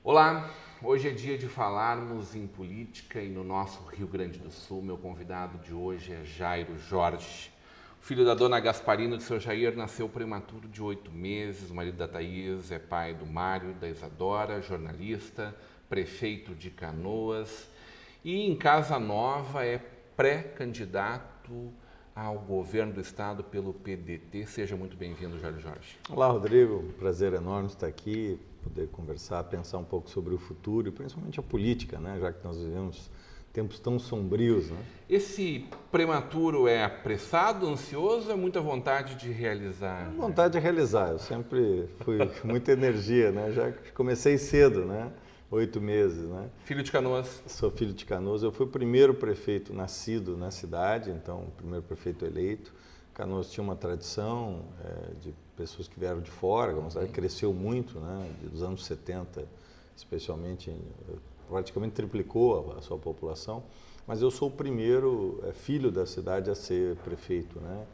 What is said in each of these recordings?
Olá, hoje é dia de falarmos em política e no nosso Rio Grande do Sul. Meu convidado de hoje é Jairo Jorge. O filho da dona Gasparina de seu Jair nasceu prematuro de 8 meses. O marido da Thaís é pai do Mário, da Isadora, jornalista, prefeito de Canoas. E em Casa Nova é pré-candidato ao governo do estado pelo PDT. Seja muito bem-vindo, Jairo Jorge. Olá, Rodrigo. Um prazer enorme estar aqui, poder conversar, pensar um pouco sobre o futuro e principalmente a política, né? Já que nós vivemos tempos tão sombrios, né? Esse prematuro é apressado, ansioso ou é muita vontade de realizar? Vontade de realizar. Eu sempre fui com muita energia, né? Já comecei cedo, né? 8 meses, né? Filho de Canoas. Sou filho de Canoas. Eu fui o primeiro prefeito nascido na cidade, então o primeiro prefeito eleito. Canoas tinha uma tradição de pessoas que vieram de fora, a cidade cresceu muito, né? Dos anos 70, especialmente, praticamente triplicou a sua população. Mas eu sou o primeiro filho da cidade a ser prefeito, né?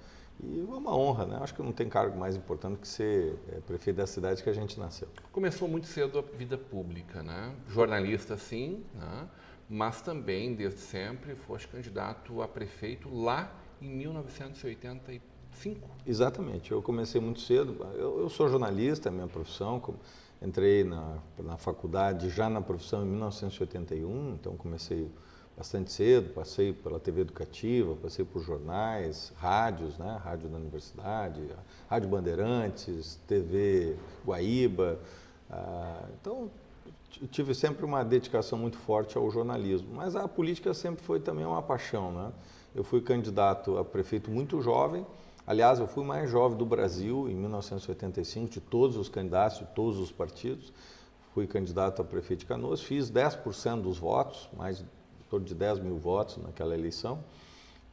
E é uma honra, né? Acho que não tem cargo mais importante que ser prefeito da cidade que a gente nasceu. Começou muito cedo a vida pública, né? Jornalista, sim, né? Mas também, desde sempre, foste candidato a prefeito lá em 1985. Exatamente. Eu comecei muito cedo. Eu sou jornalista, é minha profissão. Entrei na faculdade já na profissão em 1981, então comecei bastante cedo, passei pela TV educativa, passei por jornais, rádios, né? Rádio da Universidade, Rádio Bandeirantes, TV Guaíba. Então, tive sempre uma dedicação muito forte ao jornalismo, mas a política sempre foi também uma paixão, né? Eu fui candidato a prefeito muito jovem. Aliás, eu fui o mais jovem do Brasil em 1985, de todos os candidatos, de todos os partidos. Fui candidato a prefeito de Canoas, fiz 10% dos votos, mais em torno de 10 mil votos naquela eleição.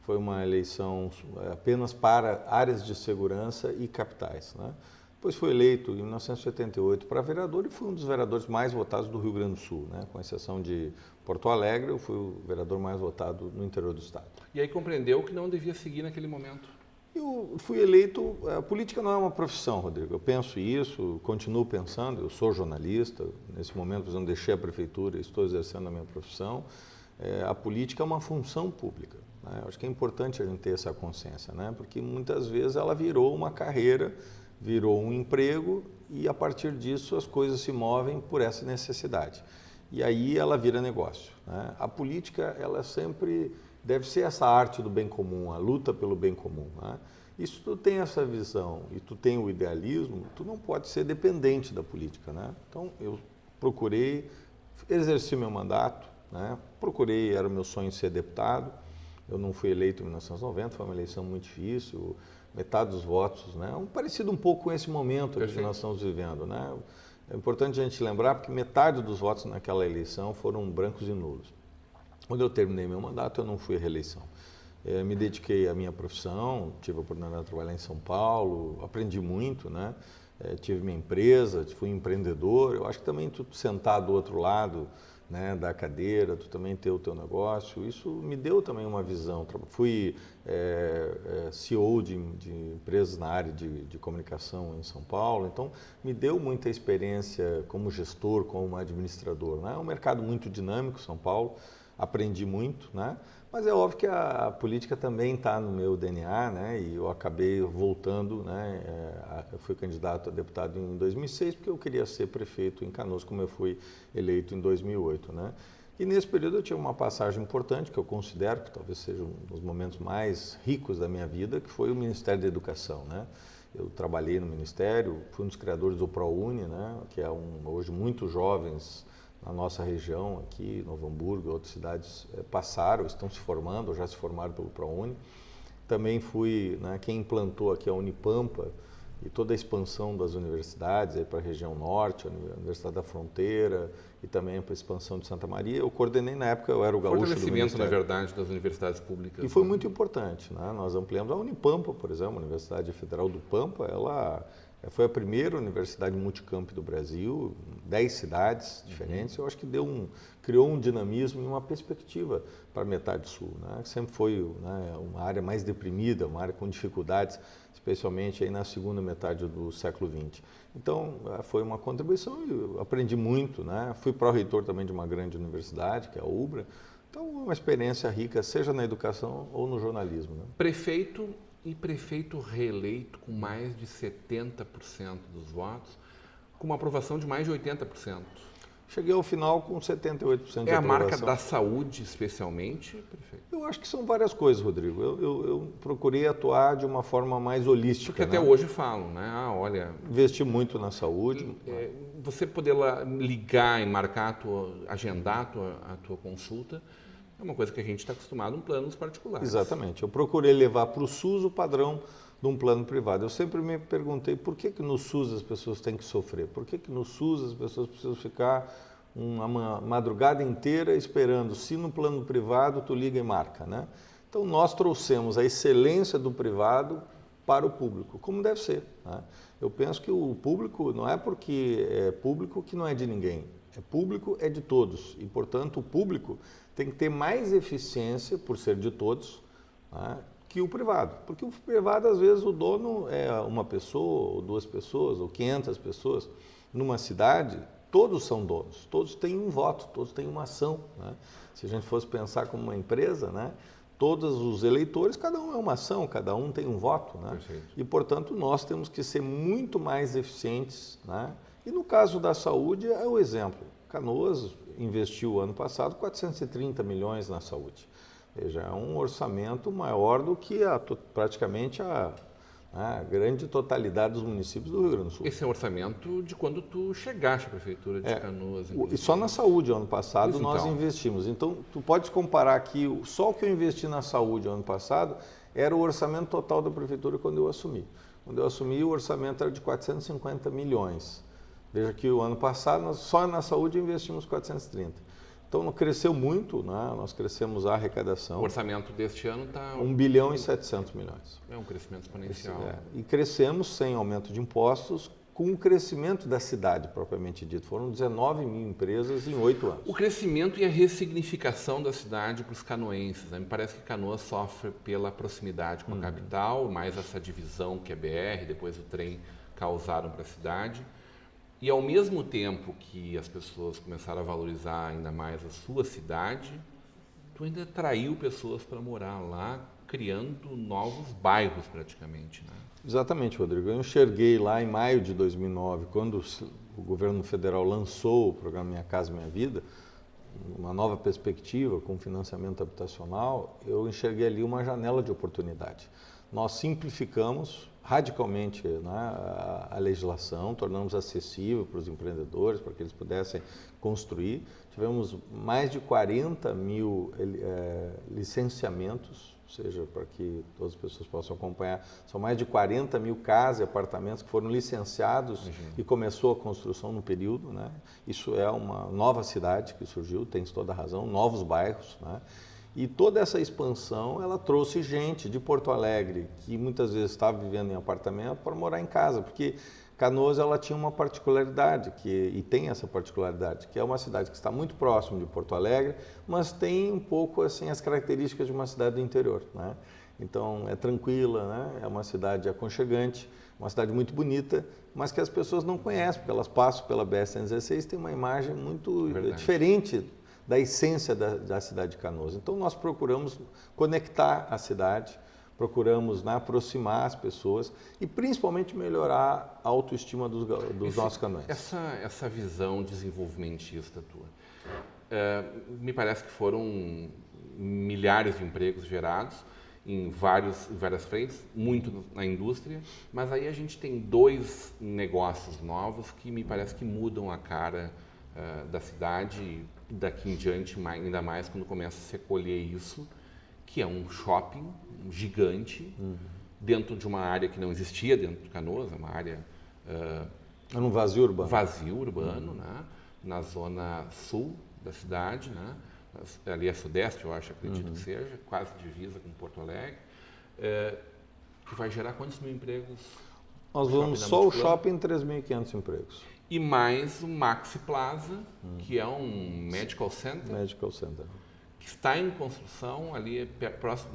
Foi uma eleição apenas para áreas de segurança e capitais, né? Depois fui eleito em 1978 para vereador e fui um dos vereadores mais votados do Rio Grande do Sul, né? Com exceção de Porto Alegre, eu fui o vereador mais votado no interior do estado. E aí compreendeu que não devia seguir naquele momento? Eu fui eleito, a política não é uma profissão, Rodrigo. Eu penso isso, continuo pensando, eu sou jornalista, nesse momento eu não deixei a prefeitura, estou exercendo a minha profissão. A política é uma função pública, né? Acho que é importante a gente ter essa consciência, né? Porque muitas vezes ela virou uma carreira, virou um emprego e a partir disso as coisas se movem por essa necessidade. E aí ela vira negócio, né? A política, ela sempre deve ser essa arte do bem comum, a luta pelo bem comum, né? E se tu tem essa visão e tu tem o idealismo, tu não pode ser dependente da política, né? Então eu procurei exercer meu mandato, né? Procurei, era o meu sonho ser deputado. Eu não fui eleito em 1990, foi uma eleição muito difícil, metade dos votos, né? Parecido um pouco com esse momento que nós estamos vivendo, né? É importante a gente lembrar porque metade dos votos naquela eleição foram brancos e nulos. Quando eu terminei meu mandato, eu não fui à reeleição. Me dediquei à minha profissão, tive a oportunidade de trabalhar em São Paulo, aprendi muito, né? Tive minha empresa, fui empreendedor. Eu acho que também tu sentar do outro lado, né, da cadeira, tu também ter o teu negócio, isso me deu também uma visão. Fui CEO de empresas na área de comunicação em São Paulo, então me deu muita experiência como gestor, como administrador, né? É um mercado muito dinâmico, São Paulo, aprendi muito, né? Mas é óbvio que a política também está no meu DNA, né? E eu acabei voltando, né? Eu fui candidato a deputado em 2006 porque eu queria ser prefeito em Canoas, como eu fui eleito em 2008, né? E nesse período eu tive uma passagem importante que eu considero que talvez seja um dos momentos mais ricos da minha vida, que foi o Ministério da Educação, né? Eu trabalhei no Ministério, fui um dos criadores do ProUni, né? Que é hoje muitos jovens na nossa região, aqui, Novo Hamburgo e outras cidades passaram, estão se formando, ou já se formaram pelo ProUni. Também fui, né, quem implantou aqui a Unipampa, e toda a expansão das universidades para a região norte, a Universidade da Fronteira e também para a expansão de Santa Maria. Eu coordenei na época, eu era o gaúcho do Fortalecimento, na Ministério. verdade, das universidades públicas. E foi muito importante, né? Nós ampliamos a Unipampa, por exemplo, a Universidade Federal do Pampa, ela foi a primeira universidade multicamp do Brasil, 10 cidades diferentes. Eu acho que criou um dinamismo e uma perspectiva para a metade sul, né? Sempre foi, né, uma área mais deprimida, uma área com dificuldades, especialmente aí na segunda metade do século XX. Então, foi uma contribuição e eu aprendi muito, né? Fui pró-reitor também de uma grande universidade, que é a UBRA. Então, uma experiência rica, seja na educação ou no jornalismo, né? Prefeito reeleito com mais de 70% dos votos, com uma aprovação de mais de 80%. Cheguei ao final com 78% de aprovação. É a marca da saúde, especialmente, prefeito? Eu acho que são várias coisas, Rodrigo. Eu procurei atuar de uma forma mais holística. Porque até hoje falam, né? Olha... Investi muito na saúde. Você poder ligar e marcar, agendar a tua consulta, é uma coisa que a gente está acostumado em planos particulares. Exatamente. Eu procurei levar para o SUS o padrão de um plano privado. Eu sempre me perguntei por que no SUS as pessoas têm que sofrer? Por que no SUS as pessoas precisam ficar uma madrugada inteira esperando? Se no plano privado tu liga e marca, né? Então nós trouxemos a excelência do privado para o público, como deve ser, né? Eu penso que o público não é porque é público que não é de ninguém. É público, é de todos. E, portanto, o público tem que ter mais eficiência, por ser de todos, né, que o privado. Porque o privado, às vezes, o dono é uma pessoa, ou 2 pessoas, ou 500 pessoas. Numa cidade, todos são donos, todos têm um voto, todos têm uma ação, né? Se a gente fosse pensar como uma empresa, né, todos os eleitores, cada um é uma ação, cada um tem um voto, né? Perfeito. E, portanto, nós temos que ser muito mais eficientes, né? E no caso da saúde é o exemplo. Canoas investiu ano passado 430 milhões na saúde. Veja, é um orçamento maior do que praticamente a grande totalidade dos municípios do Rio Grande do Sul. Esse é o orçamento de quando tu chegaste à prefeitura de Canoas. E só na saúde, ano passado, Isso, nós então. investimos. Então, tu pode comparar aqui, só o que eu investi na saúde ano passado era o orçamento total da prefeitura quando eu assumi. Quando eu assumi, o orçamento era de 450 milhões. Veja que o ano passado, só na saúde investimos 430. Então, cresceu muito, né? Nós crescemos a arrecadação. O orçamento deste ano está... 1 bilhão e 700 milhões. É um crescimento exponencial. E crescemos sem aumento de impostos, com o crescimento da cidade, propriamente dito. Foram 19 mil empresas em 8 anos. O crescimento e a ressignificação da cidade para os canoenses, né? Me parece que Canoas sofre pela proximidade com a capital, mais essa divisão que é BR, depois o trem causaram para a cidade. E ao mesmo tempo que as pessoas começaram a valorizar ainda mais a sua cidade, tu ainda atraiu pessoas para morar lá, criando novos bairros praticamente, né? Exatamente, Rodrigo. Eu enxerguei lá em maio de 2009, quando o governo federal lançou o programa Minha Casa Minha Vida, uma nova perspectiva com financiamento habitacional, eu enxerguei ali uma janela de oportunidade. Nós simplificamos radicalmente, né, a legislação, tornamos acessível para os empreendedores, para que eles pudessem construir. Tivemos mais de 40 mil licenciamentos, ou seja, para que todas as pessoas possam acompanhar, são mais de 40 mil casas e apartamentos que foram licenciados e começou a construção no período, né? Isso é uma nova cidade que surgiu, tem toda a razão, novos bairros, né? E toda essa expansão, ela trouxe gente de Porto Alegre, que muitas vezes estava vivendo em apartamento, para morar em casa, porque Canoas ela tinha uma particularidade, e tem essa particularidade, que é uma cidade que está muito próximo de Porto Alegre, mas tem um pouco assim as características de uma cidade do interior, né? Então é tranquila, né? É uma cidade aconchegante, uma cidade muito bonita, mas que as pessoas não conhecem, porque elas passam pela BR-116 e tem uma imagem muito diferente da essência da cidade de Canoas. Então, nós procuramos conectar a cidade, procuramos, né, aproximar as pessoas e, principalmente, melhorar a autoestima dos nossos canoenses. Essa visão desenvolvimentista tua, me parece que foram milhares de empregos gerados em várias frentes, muito na indústria, mas aí a gente tem 2 negócios novos que me parece que mudam a cara da cidade daqui em diante, ainda mais quando começa a se colher isso, que é um shopping gigante, dentro de uma área que não existia dentro de Canoas, uma área É um vazio urbano, né? Na zona sul da cidade, né? Ali é sudeste, eu acho, acredito que seja, quase divisa com Porto Alegre, que vai gerar quantos mil empregos? Nós vamos só o shopping 3.500 empregos. E mais o Maxi Plaza, que é um medical center. Medical center. Que está em construção ali próximo,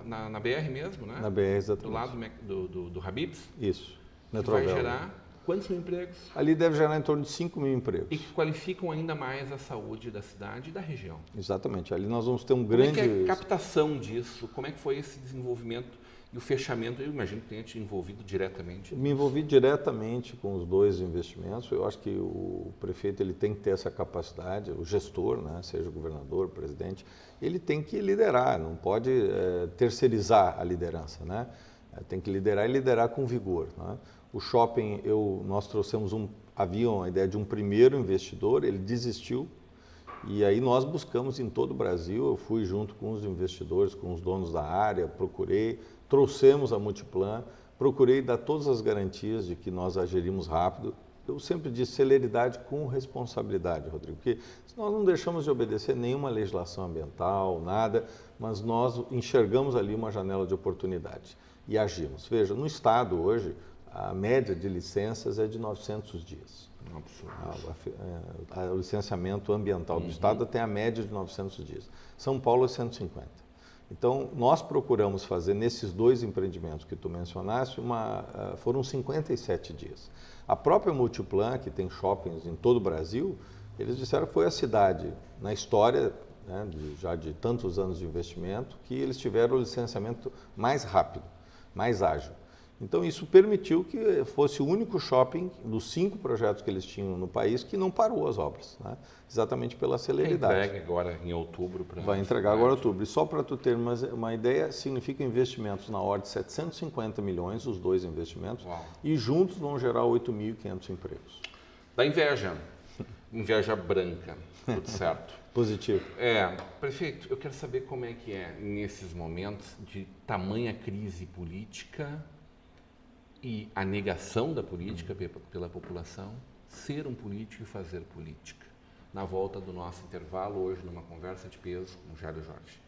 na BR mesmo, né? Na BR, exatamente. Do lado do Habib's. Isso. Que vai gerar quantos mil empregos? Ali deve gerar em torno de 5.000 empregos. E que qualificam ainda mais a saúde da cidade e da região. Exatamente. Ali nós vamos ter um grande... grande... Como é que é a captação disso? Como é que foi esse desenvolvimento e o fechamento? Eu imagino que tenha te envolvido diretamente. Me envolvi diretamente com os dois investimentos. Eu acho que o prefeito ele tem que ter essa capacidade, o gestor, né, seja o governador, o presidente, ele tem que liderar, não pode terceirizar a liderança, né? Tem que liderar e liderar com vigor, né? O shopping, nós trouxemos havia uma ideia de um primeiro investidor, ele desistiu, e aí nós buscamos em todo o Brasil, eu fui junto com os investidores, com os donos da área, procurei, trouxemos a Multiplan, procurei dar todas as garantias de que nós agiríamos rápido. Eu sempre disse celeridade com responsabilidade, Rodrigo, porque nós não deixamos de obedecer nenhuma legislação ambiental, nada, mas nós enxergamos ali uma janela de oportunidade e agimos. Veja, no estado hoje, a média de licenças é de 900 dias. O licenciamento ambiental do estado tem a média de 900 dias. São Paulo é 150. Então, nós procuramos fazer nesses dois empreendimentos que tu mencionaste, foram 57 dias. A própria Multiplan, que tem shoppings em todo o Brasil, eles disseram que foi a cidade, na história, né, já de tantos anos de investimento, que eles tiveram o licenciamento mais rápido, mais ágil. Então, isso permitiu que fosse o único shopping dos 5 projetos que eles tinham no país que não parou as obras, né? Exatamente pela celeridade. Vai entregue agora em outubro. Vai entregar agora em outubro. E só para tu ter uma ideia, significa investimentos na ordem de 750 milhões, os dois investimentos, Uau. E juntos vão gerar 8.500 empregos. Da inveja, inveja branca, tudo certo. Positivo. Prefeito, eu quero saber como é que é nesses momentos de tamanha crise política e a negação da política pela população, ser um político e fazer política. Na volta do nosso intervalo, hoje, numa conversa de peso com o Jairo Jorge.